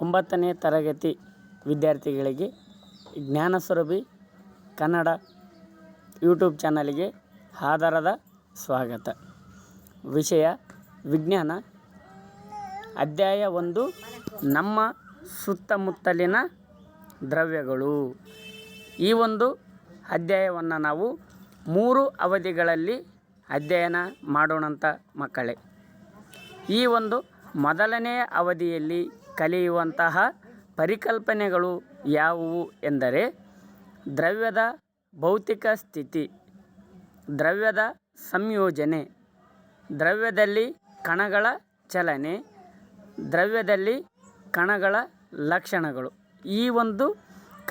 9ನೇ ತರಗತಿ ವಿದ್ಯಾರ್ಥಿಗಳಿಗೆ ಜ್ಞಾನಸುರಭಿ ಕನ್ನಡ ಯೂಟ್ಯೂಬ್ ಚಾನಲ್ಗೆ ಆಧಾರದ ಸ್ವಾಗತ. ವಿಷಯ ವಿಜ್ಞಾನ, ಅಧ್ಯಾಯ 1 ನಮ್ಮ ಸುತ್ತಮುತ್ತಲಿನ ದ್ರವ್ಯಗಳು. ಈ ಒಂದು ಅಧ್ಯಾಯವನ್ನು ನಾವು 3 ಅವಧಿಗಳಲ್ಲಿ ಅಧ್ಯಯನ ಮಾಡೋಣಂತ ಮಕ್ಕಳೇ. ಈ ಒಂದು ಮೊದಲನೆಯ ಅವಧಿಯಲ್ಲಿ ಕಲಿಯುವಂತಹ ಪರಿಕಲ್ಪನೆಗಳು ಯಾವುವು ಎಂದರೆ ದ್ರವ್ಯದ ಭೌತಿಕ ಸ್ಥಿತಿ, ದ್ರವ್ಯದ ಸಂಯೋಜನೆ, ದ್ರವ್ಯದಲ್ಲಿ ಕಣಗಳ ಚಲನೆ, ದ್ರವ್ಯದಲ್ಲಿ ಕಣಗಳ ಲಕ್ಷಣಗಳು. ಈ ಒಂದು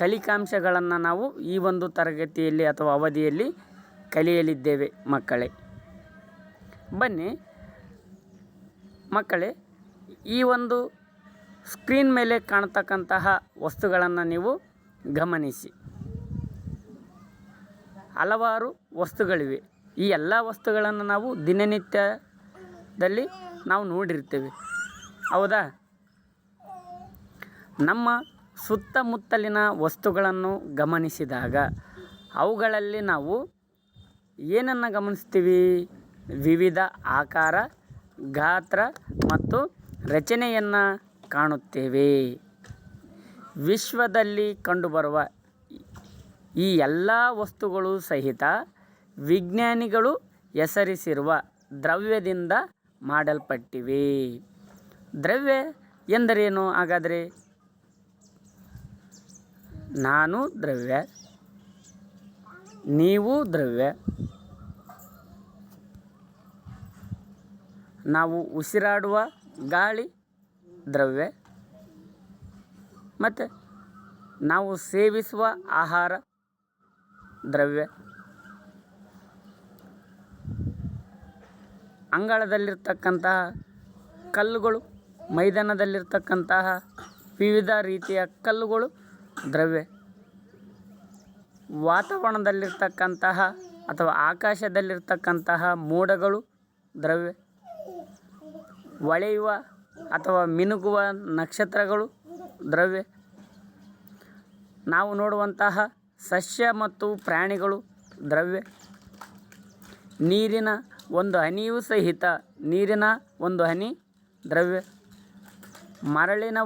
ಕಲಿಕಾಂಶಗಳನ್ನು ನಾವು ಈ ಒಂದು ತರಗತಿಯಲ್ಲಿ ಅಥವಾ ಅವಧಿಯಲ್ಲಿ ಕಲಿಯಲಿದ್ದೇವೆ ಮಕ್ಕಳೇ. ಬನ್ನಿ ಮಕ್ಕಳೇ, ಈ ಒಂದು ಸ್ಕ್ರೀನ್ ಮೇಲೆ ಕಾಣತಕ್ಕಂತಹ ವಸ್ತುಗಳನ್ನು ನೀವು ಗಮನಿಸಿ. ಹಲವಾರು ವಸ್ತುಗಳಿವೆ. ಈ ಎಲ್ಲ ವಸ್ತುಗಳನ್ನು ನಾವು ದಿನನಿತ್ಯದಲ್ಲಿ ನಾವು ನೋಡಿರ್ತೇವೆ, ಹೌದಾ? ನಮ್ಮ ಸುತ್ತಮುತ್ತಲಿನ ವಸ್ತುಗಳನ್ನು ಗಮನಿಸಿದಾಗ ಅವುಗಳಲ್ಲಿ ನಾವು ಏನನ್ನು ಗಮನಿಸ್ತೀವಿ? ವಿವಿಧ ಆಕಾರ, ಗಾತ್ರ ಮತ್ತು ರಚನೆಯನ್ನು ಕಾಣುತ್ತೇವೆ. ವಿಶ್ವದಲ್ಲಿ ಕಂಡುಬರುವ ಈ ಎಲ್ಲ ವಸ್ತುಗಳು ಸಹಿತ ವಿಜ್ಞಾನಿಗಳು ಹೆಸರಿಸಿರುವ ದ್ರವ್ಯದಿಂದ ಮಾಡಲ್ಪಟ್ಟಿವೆ. ದ್ರವ್ಯ ಎಂದರೇನು ಹಾಗಾದರೆ? ನಾನು ದ್ರವ್ಯ, ನೀವು ದ್ರವ್ಯ, ನಾವು ಉಸಿರಾಡುವ ಗಾಳಿ ದ್ರವ್ಯ, ಮತ್ತು ನಾವು ಸೇವಿಸುವ ಆಹಾರ ದ್ರವ್ಯ, ಅಂಗಳದಲ್ಲಿರ್ತಕ್ಕಂತಹ ಕಲ್ಲುಗಳು, ಮೈದಾನದಲ್ಲಿರ್ತಕ್ಕಂತಹ ವಿವಿಧ ರೀತಿಯ ಕಲ್ಲುಗಳು ದ್ರವ್ಯ, ವಾತಾವರಣದಲ್ಲಿರ್ತಕ್ಕಂತಹ ಅಥವಾ ಆಕಾಶದಲ್ಲಿರ್ತಕ್ಕಂತಹ ಮೋಡಗಳು ದ್ರವ್ಯ, ಹೊಳೆಯುವ ಅಥವಾ ಮಿನುಗುವ ನಕ್ಷತ್ರಗಳು ದ್ರವ್ಯ, ನಾವು ನೋಡುವಂತಹ ಸಸ್ಯ ಮತ್ತು ಪ್ರಾಣಿಗಳು ದ್ರವ್ಯ, ನೀರಿನ ಒಂದು ಹನಿಯೂ ಸಹಿತ ನೀರಿನ ಒಂದು ಹನಿ ದ್ರವ್ಯ, ಮರಳಿನ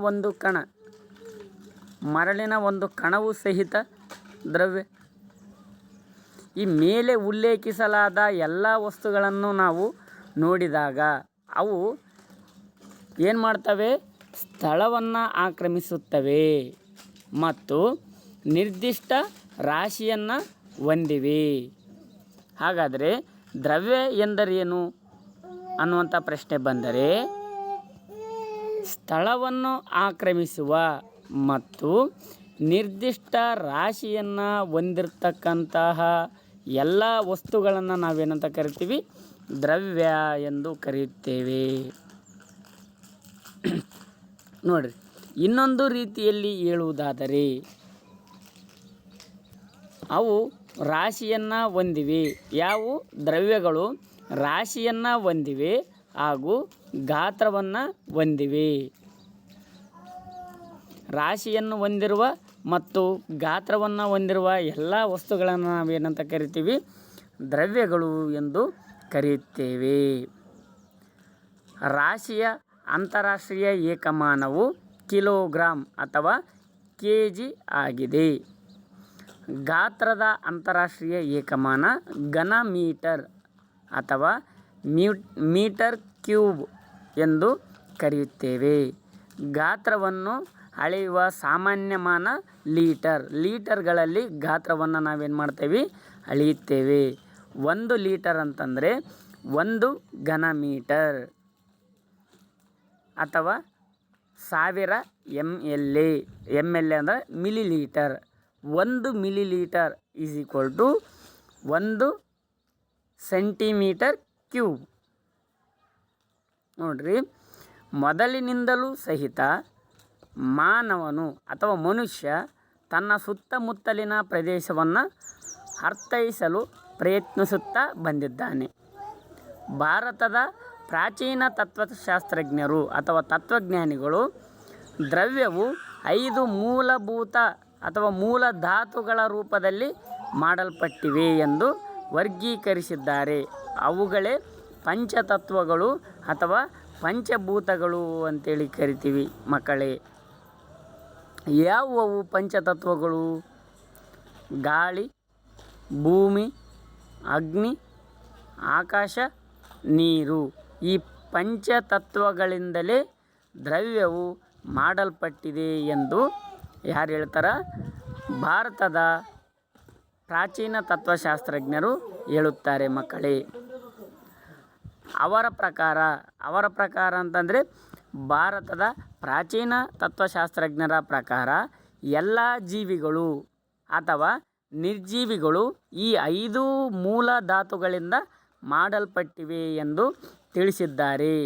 ಒಂದು ಕಣವೂ ಸಹಿತ ದ್ರವ್ಯ. ಈ ಮೇಲೆ ಉಲ್ಲೇಖಿಸಲಾದ ಎಲ್ಲ ವಸ್ತುಗಳನ್ನು ನಾವು ನೋಡಿದಾಗ ಅವು ಏನು ಮಾಡ್ತವೆ? ಸ್ಥಳವನ್ನು ಆಕ್ರಮಿಸುತ್ತವೆ ಮತ್ತು ನಿರ್ದಿಷ್ಟ ರಾಶಿಯನ್ನು ಹೊಂದಿವೆ. ಹಾಗಾದರೆ ದ್ರವ್ಯ ಎಂದರೇನು ಅನ್ನುವಂಥ ಪ್ರಶ್ನೆ ಬಂದರೆ, ಸ್ಥಳವನ್ನು ಆಕ್ರಮಿಸುವ ಮತ್ತು ನಿರ್ದಿಷ್ಟ ರಾಶಿಯನ್ನು ಹೊಂದಿರತಕ್ಕಂತಹ ಎಲ್ಲ ವಸ್ತುಗಳನ್ನು ನಾವೇನಂತ ಕರಿತೀವಿ? ದ್ರವ್ಯ ಎಂದು ಕರೆಯುತ್ತೇವೆ. ನೋಡಿರಿ, ಇನ್ನೊಂದು ರೀತಿಯಲ್ಲಿ ಹೇಳುವುದಾದರೆ ಅವು ರಾಶಿಯನ್ನು ಹೊಂದಿವೆ. ಯಾವುವು? ದ್ರವ್ಯಗಳು ರಾಶಿಯನ್ನು ಹೊಂದಿವೆ ಹಾಗೂ ಗಾತ್ರವನ್ನು ಹೊಂದಿವೆ. ರಾಶಿಯನ್ನು ಹೊಂದಿರುವ ಮತ್ತು ಗಾತ್ರವನ್ನು ಹೊಂದಿರುವ ಎಲ್ಲ ವಸ್ತುಗಳನ್ನು ನಾವೇನಂತ ಕರಿತೀವಿ? ದ್ರವ್ಯಗಳು ಎಂದು ಕರೆಯುತ್ತೇವೆ. ರಾಶಿಯ ಅಂತಾರಾಷ್ಟ್ರೀಯ ಏಕಮಾನವು ಕಿಲೋಗ್ರಾಂ ಅಥವಾ ಕೆಜಿ ಆಗಿದೆ. ಗಾತ್ರದ ಅಂತಾರಾಷ್ಟ್ರೀಯ ಏಕಮಾನ ಘನ ಮೀಟರ್ ಅಥವಾ ಮೀಟರ್ ಕ್ಯೂಬ್ ಎಂದು ಕರೆಯುತ್ತೇವೆ. ಗಾತ್ರವನ್ನು ಅಳೆಯುವ ಸಾಮಾನ್ಯಮಾನ ಲೀಟರ್ಗಳಲ್ಲಿ ಗಾತ್ರವನ್ನು ನಾವೇನು ಮಾಡ್ತೇವೆ? ಅಳೆಯುತ್ತೇವೆ. 1 ಲೀಟರ್ ಅಂತಂದರೆ 1 ಘನ ಮೀಟರ್ ಅಥವಾ 1000 ml ಅಂದರೆ millilitre. 1 millilitre is equal to 1 centimetre cube. ನೋಡ್ರಿ, ಮೊದಲಿನಿಂದಲೂ ಸಹಿತ ಮಾನವನು ಅಥವಾ ಮನುಷ್ಯ ತನ್ನ ಸುತ್ತಮುತ್ತಲಿನ ಪ್ರದೇಶವನ್ನು ಅರ್ಥೈಸಲು ಪ್ರಯತ್ನಿಸುತ್ತಾ ಬಂದಿದ್ದಾನೆ. ಭಾರತದ ಪ್ರಾಚೀನ ತತ್ವಶಾಸ್ತ್ರಜ್ಞರು ಅಥವಾ ತತ್ವಜ್ಞಾನಿಗಳು ದ್ರವ್ಯವು 5 ಮೂಲಭೂತ ಅಥವಾ ಮೂಲ ಧಾತುಗಳ ರೂಪದಲ್ಲಿ ಮಾಡಲ್ಪಟ್ಟಿವೆ ಎಂದು ವರ್ಗೀಕರಿಸಿದ್ದಾರೆ. ಅವುಗಳೇ ಪಂಚತತ್ವಗಳು ಅಥವಾ ಪಂಚಭೂತಗಳು ಅಂತೇಳಿ ಕರಿತೀವಿ ಮಕ್ಕಳೇ. ಯಾವುವು ಪಂಚತತ್ವಗಳು? ಗಾಳಿ, ಭೂಮಿ, ಅಗ್ನಿ, ಆಕಾಶ, ನೀರು. ಈ ಪಂಚತತ್ವಗಳಿಂದಲೇ ದ್ರವ್ಯವು ಮಾಡಲ್ಪಟ್ಟಿದೆ ಎಂದು ಯಾರು ಹೇಳ್ತಾರೆ? ಭಾರತದ ಪ್ರಾಚೀನ ತತ್ವಶಾಸ್ತ್ರಜ್ಞರು ಹೇಳುತ್ತಾರೆ ಮಕ್ಕಳೇ. ಅವರ ಪ್ರಕಾರ ಅಂತಂದರೆ ಭಾರತದ ಪ್ರಾಚೀನ ತತ್ವಶಾಸ್ತ್ರಜ್ಞರ ಪ್ರಕಾರ ಎಲ್ಲ ಜೀವಿಗಳು ಅಥವಾ ನಿರ್ಜೀವಿಗಳು ಈ 5 ಮೂಲ ಧಾತುಗಳಿಂದ ಮಾಡಲ್ಪಟ್ಟಿವೆ ಎಂದು ತಿಳಿಸಿದ್ದಾರೆ.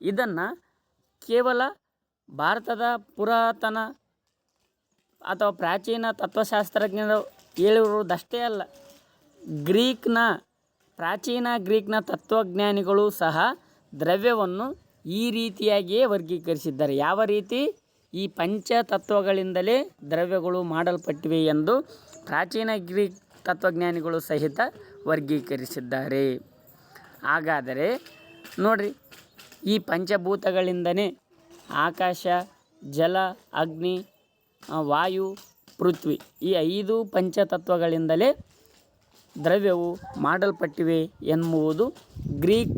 ಇದನ್ನು ಕೇವಲ ಭಾರತದ ಪುರಾತನ ಅಥವಾ ಪ್ರಾಚೀನ ತತ್ವಶಾಸ್ತ್ರಜ್ಞರು ಹೇಳಿರುವುದಷ್ಟೇ ಅಲ್ಲ, ಪ್ರಾಚೀನ ಗ್ರೀಕ್ನ ತತ್ವಜ್ಞಾನಿಗಳು ಸಹ ದ್ರವ್ಯವನ್ನು ಈ ರೀತಿಯಾಗಿಯೇ ವರ್ಗೀಕರಿಸಿದ್ದಾರೆ. ಯಾವ ರೀತಿ? ಈ ಪಂಚತತ್ವಗಳಿಂದಲೇ ದ್ರವ್ಯಗಳು ಮಾಡಲ್ಪಟ್ಟಿವೆ ಎಂದು ಪ್ರಾಚೀನ ಗ್ರೀಕ್ ತತ್ವಜ್ಞಾನಿಗಳು ಸಹಿತ ವರ್ಗೀಕರಿಸಿದ್ದಾರೆ. ಹಾಗಾದರೆ ನೋಡ್ರಿ, ಈ ಪಂಚಭೂತಗಳಿಂದನೇ ಆಕಾಶ, ಜಲ, ಅಗ್ನಿ, ವಾಯು, ಪೃಥ್ವಿ, ಈ 5 ಪಂಚತತ್ವಗಳಿಂದಲೇ ದ್ರವ್ಯವು ಮಾಡಲ್ಪಟ್ಟಿವೆ ಎಂಬುದು ಗ್ರೀಕ್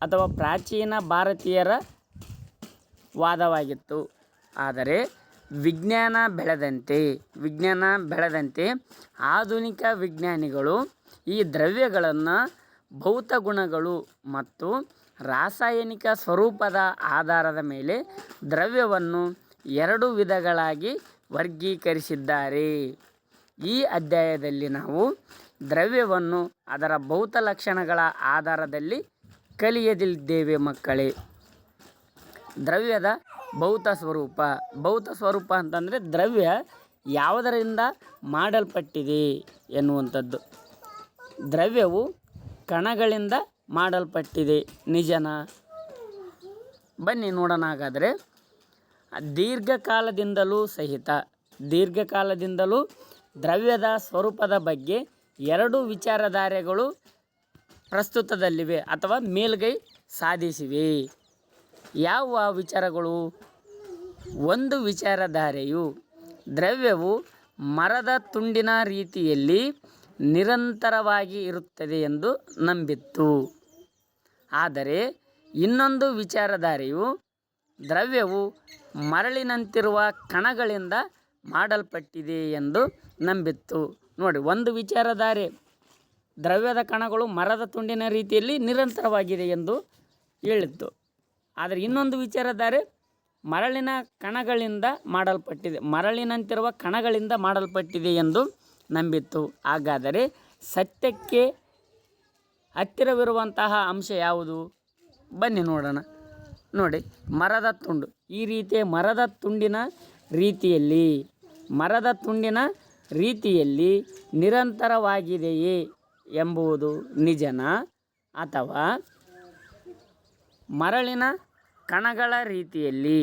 ಅಥವಾ ಪ್ರಾಚೀನ ಭಾರತೀಯರ ವಾದವಾಗಿತ್ತು. ಆದರೆ ವಿಜ್ಞಾನ ಬೆಳೆದಂತೆ ಆಧುನಿಕ ವಿಜ್ಞಾನಿಗಳು ಈ ದ್ರವ್ಯಗಳನ್ನು ಭೌತ ಗುಣಗಳು ಮತ್ತು ರಾಸಾಯನಿಕ ಸ್ವರೂಪದ ಆಧಾರದ ಮೇಲೆ ದ್ರವ್ಯವನ್ನು 2 ವಿಧಗಳಾಗಿ ವರ್ಗೀಕರಿಸಿದ್ದಾರೆ. ಈ ಅಧ್ಯಾಯದಲ್ಲಿ ನಾವು ದ್ರವ್ಯವನ್ನು ಅದರ ಭೌತ ಲಕ್ಷಣಗಳ ಆಧಾರದಲ್ಲಿ ಕಲಿಯಲಿದ್ದೇವೆ ಮಕ್ಕಳೇ. ದ್ರವ್ಯದ ಭೌತ ಸ್ವರೂಪ ಅಂತಂದರೆ ದ್ರವ್ಯ ಯಾವುದರಿಂದ ಮಾಡಲ್ಪಟ್ಟಿದೆ ಎನ್ನುವಂಥದ್ದು. ದ್ರವ್ಯವು ಕಣಗಳಿಂದ ಮಾಡಲ್ಪಟ್ಟಿದೆ, ನಿಜನಾ? ಬನ್ನಿ ನೋಡೋಣ. ಹಾಗಾದರೆ ದೀರ್ಘಕಾಲದಿಂದಲೂ ದ್ರವ್ಯದ ಸ್ವರೂಪದ ಬಗ್ಗೆ 2 ವಿಚಾರಧಾರೆಗಳು ಪ್ರಸ್ತುತದಲ್ಲಿವೆ ಅಥವಾ ಮೇಲ್ಗೈ ಸಾಧಿಸಿವೆ. ಯಾವ ವಿಚಾರಗಳು? ಒಂದು ವಿಚಾರಧಾರೆಯು ದ್ರವ್ಯವು ಮರದ ತುಂಡಿನ ರೀತಿಯಲ್ಲಿ ನಿರಂತರವಾಗಿ ಇರುತ್ತದೆ ಎಂದು ನಂಬಿತ್ತು. ಆದರೆ ಇನ್ನೊಂದು ವಿಚಾರಧಾರೆಯು ದ್ರವ್ಯವು ಮರಳಿನಂತಿರುವ ಕಣಗಳಿಂದ ಮಾಡಲ್ಪಟ್ಟಿದೆ ಎಂದು ನಂಬಿತ್ತು. ನೋಡಿ, ಒಂದು ವಿಚಾರಧಾರೆ ದ್ರವ್ಯದ ಕಣಗಳು ಮರದ ತುಂಡಿನ ರೀತಿಯಲ್ಲಿ ನಿರಂತರವಾಗಿದೆ ಎಂದು ಹೇಳಿತ್ತು. ಆದರೆ ಇನ್ನೊಂದು ವಿಚಾರಧಾರೆ ಮರಳಿನಂತಿರುವ ಕಣಗಳಿಂದ ಮಾಡಲ್ಪಟ್ಟಿದೆ ಎಂದು ನಂಬಿತ್ತು. ಹಾಗಾದರೆ ಸತ್ಯಕ್ಕೆ ಹತ್ತಿರವಿರುವಂತಹ ಅಂಶ ಯಾವುದು? ಬನ್ನಿ ನೋಡೋಣ. ನೋಡಿ, ಮರದ ತುಂಡು ಈ ರೀತಿಯ ಮರದ ತುಂಡಿನ ರೀತಿಯಲ್ಲಿ ನಿರಂತರವಾಗಿದೆಯೇ ಎಂಬುದು ನಿಜನಾ? ಅಥವಾ ಮರಳಿನ ಕಣಗಳ ರೀತಿಯಲ್ಲಿ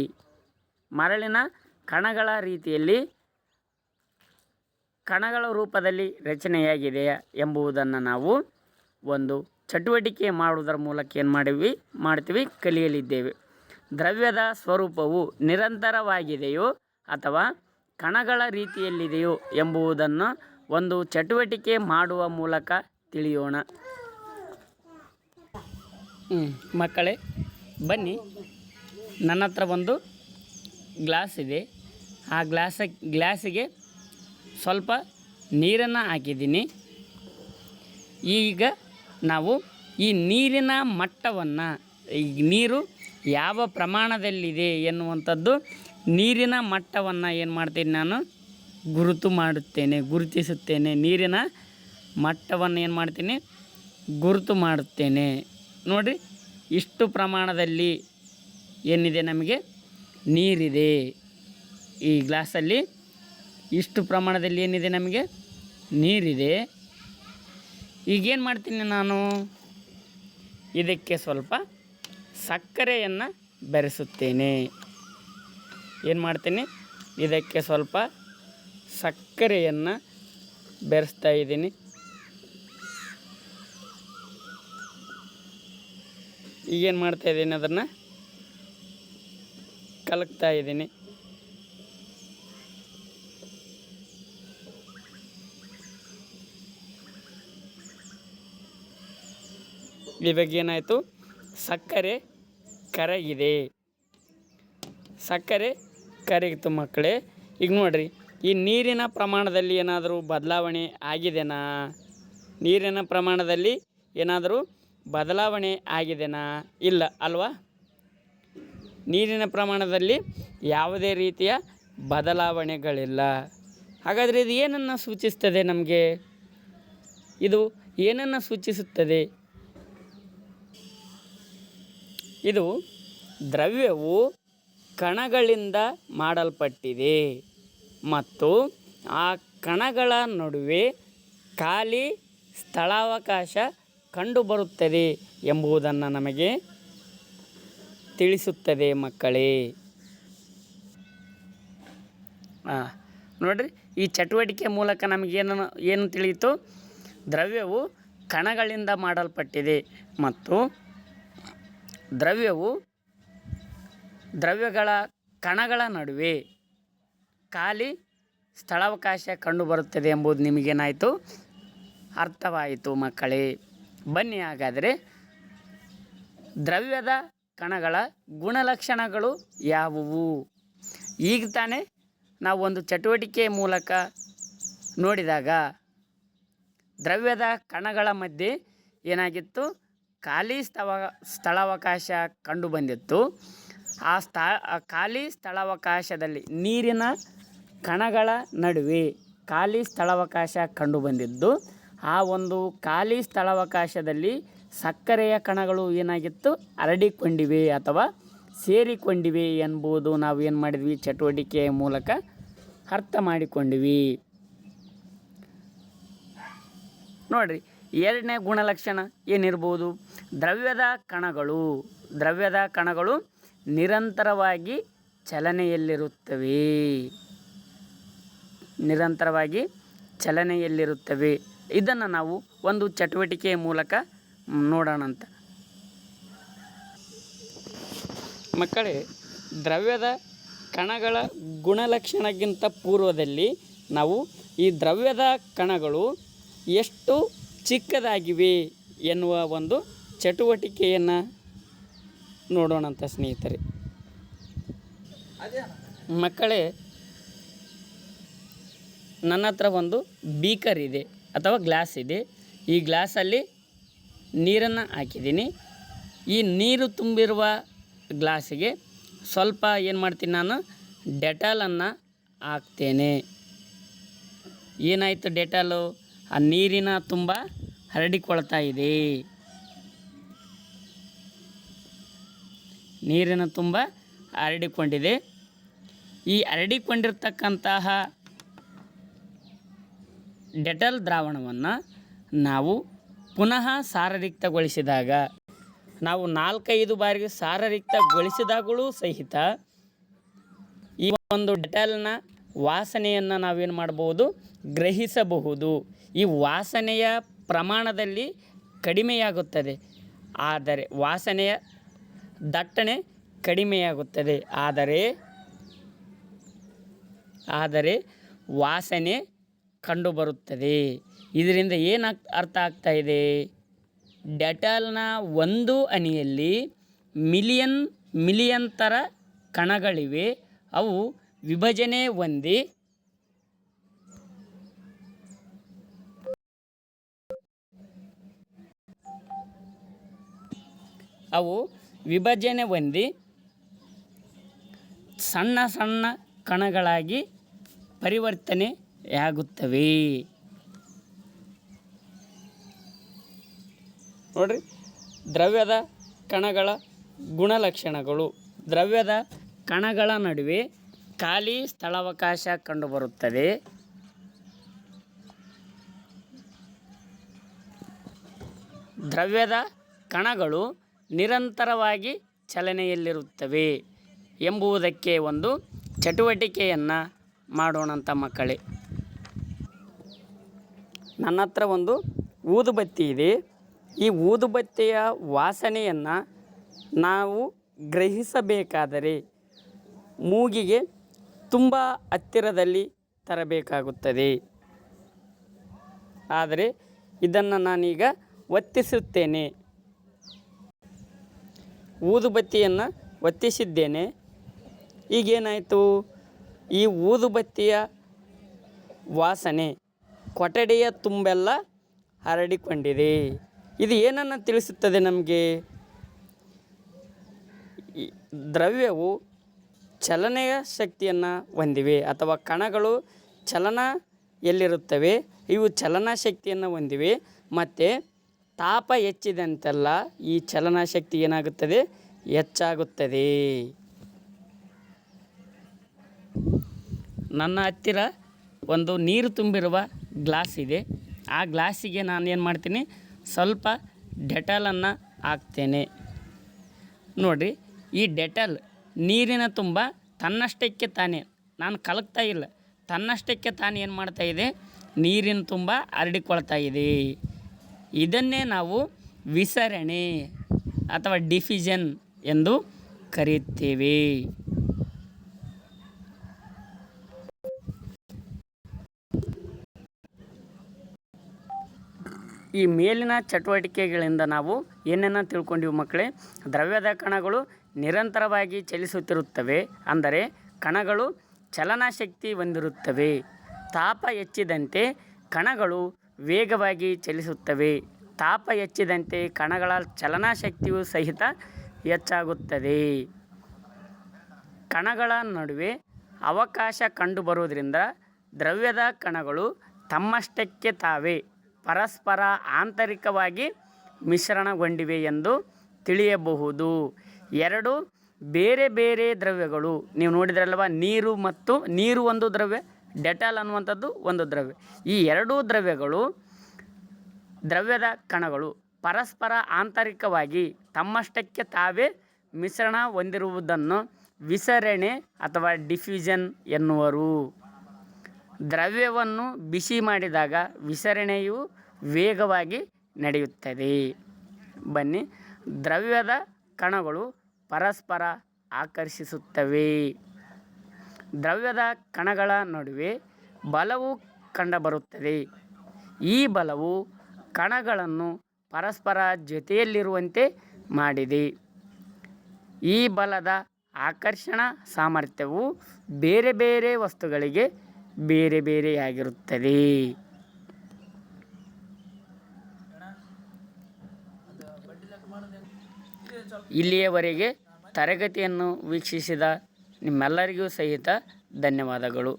ಕಣಗಳ ರೂಪದಲ್ಲಿ ರಚನೆಯಾಗಿದೆಯಾ ಎಂಬುದನ್ನು ನಾವು ಒಂದು ಚಟುವಟಿಕೆ ಮಾಡುವುದರ ಮೂಲಕ ಏನು ಮಾಡ್ತೀವಿ ಕಲಿಯಲಿದ್ದೇವೆ. ದ್ರವ್ಯದ ಸ್ವರೂಪವು ನಿರಂತರವಾಗಿದೆಯೋ ಅಥವಾ ಕಣಗಳ ರೀತಿಯಲ್ಲಿದೆಯೋ ಎಂಬುದನ್ನು ಒಂದು ಚಟುವಟಿಕೆ ಮಾಡುವ ಮೂಲಕ ತಿಳಿಯೋಣ. ಮಕ್ಕಳೇ, ಬನ್ನಿ, ನನ್ನ ಹತ್ರ ಒಂದು ಗ್ಲಾಸ್ ಇದೆ. ಆ ಗ್ಲಾಸಿಗೆ ಸ್ವಲ್ಪ ನೀರನ್ನು ಹಾಕಿದ್ದೀನಿ. ಈಗ ನಾವು ಈ ನೀರಿನ ಮಟ್ಟವನ್ನು, ನೀರು ಯಾವ ಪ್ರಮಾಣದಲ್ಲಿದೆ ಎನ್ನುವಂಥದ್ದು, ನೀರಿನ ಮಟ್ಟವನ್ನು ಏನು ಮಾಡ್ತೀನಿ ನಾನು ಗುರುತಿಸುತ್ತೇನೆ. ನೀರಿನ ಮಟ್ಟವನ್ನು ಏನು ಮಾಡ್ತೀನಿ ಗುರುತು ಮಾಡುತ್ತೇನೆ. ನೋಡಿರಿ, ಇಷ್ಟು ಪ್ರಮಾಣದಲ್ಲಿ ಏನಿದೆ ನಮಗೆ ನೀರಿದೆ. ಈ ಗ್ಲಾಸಲ್ಲಿ ಇಷ್ಟು ಪ್ರಮಾಣದಲ್ಲಿ ಏನಿದೆ ನಮಗೆ ನೀರಿದೆ. ಈಗೇನು ಮಾಡ್ತೀನಿ ನಾನು, ಇದಕ್ಕೆ ಸ್ವಲ್ಪ ಸಕ್ಕರೆಯನ್ನು ಬೆರೆಸುತ್ತೇನೆ. ಏನು ಮಾಡ್ತೀನಿ, ಇದಕ್ಕೆ ಸ್ವಲ್ಪ ಸಕ್ಕರೆಯನ್ನು ಬೆರೆಸ್ತಾ ಇದ್ದೀನಿ. ಈಗೇನು ಮಾಡ್ತಾಯಿದ್ದೀನಿ, ಅದನ್ನು ಕಲಕ್ತಾ ಇದ್ದೀನಿ. ಇವಾಗ ಏನಾಯಿತು, ಸಕ್ಕರೆ ಕರಗಿದೆ. ಸಕ್ಕರೆ ಕರಗಿತು ಮಕ್ಕಳೇ. ಈಗ ನೋಡಿರಿ, ಈ ನೀರಿನ ಪ್ರಮಾಣದಲ್ಲಿ ಏನಾದರೂ ಬದಲಾವಣೆ ಆಗಿದೆನಾ? ನೀರಿನ ಪ್ರಮಾಣದಲ್ಲಿ ಏನಾದರೂ ಬದಲಾವಣೆ ಆಗಿದೆನಾ? ಇಲ್ಲ ಅಲ್ವಾ? ನೀರಿನ ಪ್ರಮಾಣದಲ್ಲಿ ಯಾವುದೇ ರೀತಿಯ ಬದಲಾವಣೆಗಳಿಲ್ಲ. ಹಾಗಾದರೆ ಇದು ಏನನ್ನು ಸೂಚಿಸ್ತದೆ ನಮಗೆ? ಇದು ಏನನ್ನು ಸೂಚಿಸುತ್ತದೆ? ಇದು ದ್ರವ್ಯವು ಕಣಗಳಿಂದ ಮಾಡಲ್ಪಟ್ಟಿದೆ ಮತ್ತು ಆ ಕಣಗಳ ನಡುವೆ ಖಾಲಿ ಸ್ಥಳಾವಕಾಶ ಕಂಡುಬರುತ್ತದೆ ಎಂಬುದನ್ನು ನಮಗೆ ತಿಳಿಸುತ್ತದೆ ಮಕ್ಕಳೇ. ನೋಡಿರಿ, ಈ ಚಟುವಟಿಕೆ ಮೂಲಕ ಏನು ತಿಳಿಯಿತು? ದ್ರವ್ಯವು ಕಣಗಳಿಂದ ಮಾಡಲ್ಪಟ್ಟಿದೆ ಮತ್ತು ದ್ರವ್ಯಗಳ ಕಣಗಳ ನಡುವೆ ಖಾಲಿ ಸ್ಥಳಾವಕಾಶ ಕಂಡುಬರುತ್ತದೆ ಎಂಬುದು ನಿಮಗೇನಾಯಿತು? ಅರ್ಥವಾಯಿತು ಮಕ್ಕಳೇ. ಬನ್ನಿ ಹಾಗಾದರೆ ದ್ರವ್ಯದ ಕಣಗಳ ಗುಣಲಕ್ಷಣಗಳು ಯಾವುವು? ಈಗ ತಾನೇ ನಾವು ಒಂದು ಚಟುವಟಿಕೆ ಮೂಲಕ ನೋಡಿದಾಗ ದ್ರವ್ಯದ ಕಣಗಳ ಮಧ್ಯೆ ಏನಾಗಿತ್ತು? ಖಾಲಿ ಸ್ಥಳಾವಕಾಶ ಕಂಡು ಬಂದಿತ್ತು. ಆ ಖಾಲಿ ಸ್ಥಳಾವಕಾಶದಲ್ಲಿ ನೀರಿನ ಕಣಗಳ ನಡುವೆ ಖಾಲಿ ಸ್ಥಳಾವಕಾಶ ಕಂಡು ಬಂದಿದ್ದು, ಆ ಒಂದು ಖಾಲಿ ಸ್ಥಳಾವಕಾಶದಲ್ಲಿ ಸಕ್ಕರೆಯ ಕಣಗಳು ಏನಾಗಿತ್ತು? ಹರಡಿಕೊಂಡಿವೆ ಅಥವಾ ಸೇರಿಕೊಂಡಿವೆ ಎಂಬುದು ನಾವು ಏನು ಮಾಡಿದ್ವಿ? ಚಟುವಟಿಕೆಯ ಮೂಲಕ ಅರ್ಥ ಮಾಡಿಕೊಂಡಿವಿ. ನೋಡಿರಿ, ಎರಡನೇ ಗುಣಲಕ್ಷಣ ಏನಿರ್ಬೋದು? ದ್ರವ್ಯದ ಕಣಗಳು ನಿರಂತರವಾಗಿ ಚಲನೆಯಲ್ಲಿರುತ್ತವೆ. ಇದನ್ನು ನಾವು ಒಂದು ಚಟುವಟಿಕೆಯ ಮೂಲಕ ನೋಡೋಣಂತ. ಮಕ್ಕಳೇ, ದ್ರವ್ಯದ ಕಣಗಳ ಗುಣಲಕ್ಷಣಕ್ಕಿಂತ ಪೂರ್ವದಲ್ಲಿ ನಾವು ಈ ದ್ರವ್ಯದ ಕಣಗಳು ಎಷ್ಟು ಚಿಕ್ಕದಾಗಿವೆ ಎನ್ನುವ ಒಂದು ಚಟುವಟಿಕೆಯನ್ನು ನೋಡೋಣಂತ ಸ್ನೇಹಿತರೆ. ಮಕ್ಕಳೇ, ನನ್ನ ಹತ್ರ ಒಂದು ಬೀಕರ್ ಇದೆ ಅಥವಾ ಗ್ಲಾಸ್ ಇದೆ. ಈ ಗ್ಲಾಸಲ್ಲಿ ನೀರನ್ನು ಹಾಕಿದ್ದೀನಿ. ಈ ನೀರು ತುಂಬಿರುವ ಗ್ಲಾಸಿಗೆ ಸ್ವಲ್ಪ ಏನು ಮಾಡ್ತೀನಿ, ನಾನು ಡೆಟಾಲನ್ನು ಹಾಕ್ತೇನೆ. ಏನಾಯಿತು? ಡೆಟಾಲು ಆ ನೀರಿನ ತುಂಬ ಹರಡಿಕೊಳ್ತಾ ಇದೆ. ನೀರಿನ ತುಂಬ ಹರಡಿಕೊಂಡಿದೆ. ಈ ಹರಡಿಕೊಂಡಿರ್ತಕ್ಕಂತಹ ಡೆಟಾಲ್ ದ್ರಾವಣವನ್ನು ನಾವು ಪುನಃ ಸಾರರಿಕ್ತಗೊಳಿಸಿದಾಗ, ನಾವು 4-5 ಬಾರಿಗೆ ಸಾರರಿಕ್ತಗೊಳಿಸಿದಾಗಲೂ ಸಹಿತ ಈ ಒಂದು ಡೆಟಾಲ್ನ ವಾಸನೆಯನ್ನು ನಾವೇನು ಮಾಡ್ಬೋದು? ಗ್ರಹಿಸಬಹುದು. ಈ ವಾಸನೆಯ ಪ್ರಮಾಣದಲ್ಲಿ ಕಡಿಮೆಯಾಗುತ್ತದೆ, ಆದರೆ ವಾಸನೆಯ ದಟ್ಟಣೆ ಕಡಿಮೆಯಾಗುತ್ತದೆ. ಆದರೆ ವಾಸನೆ ಕಂಡುಬರುತ್ತದೆ. ಇದರಿಂದ ಏನು ಅರ್ಥ ಆಗ್ತಾ ಇದೆ? ಡೆಟಾಲ್ನ ಒಂದು ಹನಿಯಲ್ಲಿ ಮಿಲಿಯನ್ತರ ಕಣಗಳಿವೆ. ಅವು ವಿಭಜನೆ ಹೊಂದಿ ಸಣ್ಣ ಸಣ್ಣ ಕಣಗಳಾಗಿ ಪರಿವರ್ತನೆಯಾಗುತ್ತವೆ. ನೋಡಿರಿ, ದ್ರವ್ಯದ ಕಣಗಳ ಗುಣಲಕ್ಷಣಗಳು. ದ್ರವ್ಯದ ಕಣಗಳ ನಡುವೆ ಖಾಲಿ ಸ್ಥಳಾವಕಾಶ ಕಂಡುಬರುತ್ತದೆ. ದ್ರವ್ಯದ ಕಣಗಳು ನಿರಂತರವಾಗಿ ಚಲನೆಯಲ್ಲಿರುತ್ತವೆ ಎಂಬುದಕ್ಕೆ ಒಂದು ಚಟುವಟಿಕೆಯನ್ನು ಮಾಡೋಣಂತ ಮಕ್ಕಳೇ. ನನ್ನ ಹತ್ರ ಒಂದು ಊದುಬತ್ತಿ ಇದೆ. ಈ ಊದುಬತ್ತಿಯ ವಾಸನೆಯನ್ನು ನಾವು ಗ್ರಹಿಸಬೇಕಾದರೆ ಮೂಗಿಗೆ ತುಂಬ ಹತ್ತಿರದಲ್ಲಿ ತರಬೇಕಾಗುತ್ತದೆ. ಆದರೆ ಇದನ್ನು ನಾನೀಗ ಒತ್ತಿಸುತ್ತೇನೆ. ಊದುಬತ್ತಿಯನ್ನು ಒತ್ತಿಸಿದ್ದೇನೆ. ಈಗೇನಾಯಿತು, ಈ ಊದುಬತ್ತಿಯ ವಾಸನೆ ಕೊಠಡಿಯ ತುಂಬೆಲ್ಲ ಹರಡಿಕೊಂಡಿದೆ. ಇದು ಏನನ್ನು ತಿಳಿಸುತ್ತದೆ ನಮಗೆ? ದ್ರವ್ಯವು ಚಲನೆಯ ಶಕ್ತಿಯನ್ನು ಹೊಂದಿವೆ, ಅಥವಾ ಕಣಗಳು ಚಲನ ಎಲ್ಲಿರುತ್ತವೆ ಇವು ಚಲನಾ ಶಕ್ತಿಯನ್ನು ಹೊಂದಿವೆ. ಮತ್ತು ತಾಪ ಹೆಚ್ಚಿದಂತೆಲ್ಲ ಈ ಚಲನಾ ಶಕ್ತಿ ಏನಾಗುತ್ತದೆ? ಹೆಚ್ಚಾಗುತ್ತದೆ. ನನ್ನ ಹತ್ತಿರ ಒಂದು ನೀರು ತುಂಬಿರುವ ಗ್ಲಾಸ್ ಇದೆ. ಆ ಗ್ಲಾಸಿಗೆ ನಾನು ಏನು ಮಾಡ್ತೀನಿ, ಸ್ವಲ್ಪ ಡೆಟಾಲನ್ನು ಹಾಕ್ತೇನೆ. ನೋಡಿರಿ, ಈ ಡೆಟಾಲ್ ನೀರಿನ ತುಂಬ ತನ್ನಷ್ಟಕ್ಕೆ ತಾನೇ, ನಾನು ಕಲಕ್ತಾ ಇಲ್ಲ, ತನ್ನಷ್ಟಕ್ಕೆ ತಾನು ಏನು ಮಾಡ್ತಾಯಿದೆ, ನೀರಿನ ತುಂಬ ಹರಡಿಕೊಳ್ತಾ ಇದೆ. ಇದನ್ನೇ ನಾವು ವಿಸರಣೆ ಅಥವಾ ಡಿಫ್ಯೂಷನ್ ಎಂದು ಕರೆಯುತ್ತೇವೆ. ಈ ಮೇಲಿನ ಚಟುವಟಿಕೆಗಳಿಂದ ನಾವು ಏನನ್ನು ತಿಳ್ಕೊಂಡಿವಿ ಮಕ್ಕಳೇ? ದ್ರವ್ಯದ ಕಣಗಳು ನಿರಂತರವಾಗಿ ಚಲಿಸುತ್ತಿರುತ್ತವೆ, ಅಂದರೆ ಕಣಗಳು ಚಲನಶಕ್ತಿ ಹೊಂದಿರುತ್ತವೆ. ತಾಪ ಹೆಚ್ಚಿದಂತೆ ಕಣಗಳು ವೇಗವಾಗಿ ಚಲಿಸುತ್ತವೆ. ತಾಪ ಹೆಚ್ಚಿದಂತೆ ಕಣಗಳ ಚಲನಶಕ್ತಿಯು ಸಹಿತ ಹೆಚ್ಚಾಗುತ್ತದೆ. ಕಣಗಳ ನಡುವೆ ಅವಕಾಶ ಕಂಡುಬರುವುದರಿಂದ ದ್ರವ್ಯದ ಕಣಗಳು ತಮ್ಮಷ್ಟಕ್ಕೆ ತಾವೇ ಪರಸ್ಪರ ಆಂತರಿಕವಾಗಿ ಮಿಶ್ರಣಗೊಂಡಿವೆ ಎಂದು ತಿಳಿಯಬಹುದು. ಎರಡು ಬೇರೆ ಬೇರೆ ದ್ರವ್ಯಗಳು, ನೀವು ನೋಡಿದ್ರಲ್ವ, ನೀರು ಒಂದು ದ್ರವ್ಯ, ಡೆಟಾಲ್ ಅನ್ನುವಂಥದ್ದು ಒಂದು ದ್ರವ್ಯ. ಈ ಎರಡೂ ದ್ರವ್ಯದ ಕಣಗಳು ಪರಸ್ಪರ ಆಂತರಿಕವಾಗಿ ತಮ್ಮಷ್ಟಕ್ಕೆ ತಾವೇ ಮಿಶ್ರಣ ಹೊಂದಿರುವುದನ್ನು ವಿಸರಣೆ ಅಥವಾ ಡಿಫ್ಯೂಷನ್ ಎನ್ನುವರು. ದ್ರವ್ಯವನ್ನು ಬಿಸಿ ಮಾಡಿದಾಗ ವಿಸರಣೆಯು ವೇಗವಾಗಿ ನಡೆಯುತ್ತದೆ. ಬನ್ನಿ, ದ್ರವ್ಯದ ಕಣಗಳು ಪರಸ್ಪರ ಆಕರ್ಷಿಸುತ್ತವೆ. ದ್ರವ್ಯದ ಕಣಗಳ ನಡುವೆ ಬಲವು ಕಂಡುಬರುತ್ತದೆ. ಈ ಬಲವು ಕಣಗಳನ್ನು ಪರಸ್ಪರ ಜೊತೆಯಲ್ಲಿರುವಂತೆ ಮಾಡಿದೆ. ಈ ಬಲದ ಆಕರ್ಷಣ ಸಾಮರ್ಥ್ಯವು ಬೇರೆ ಬೇರೆ ವಸ್ತುಗಳಿಗೆ ಬೇರೆ ಬೇರೆಯಾಗಿರುತ್ತದೆ. ಇಲ್ಲಿಯವರೆಗೆ ತರಗತಿಯನ್ನು ವೀಕ್ಷಿಸಿದ ನಿಮ್ಮೆಲ್ಲರಿಗೂ ಸಹಿತ ಧನ್ಯವಾದಗಳು.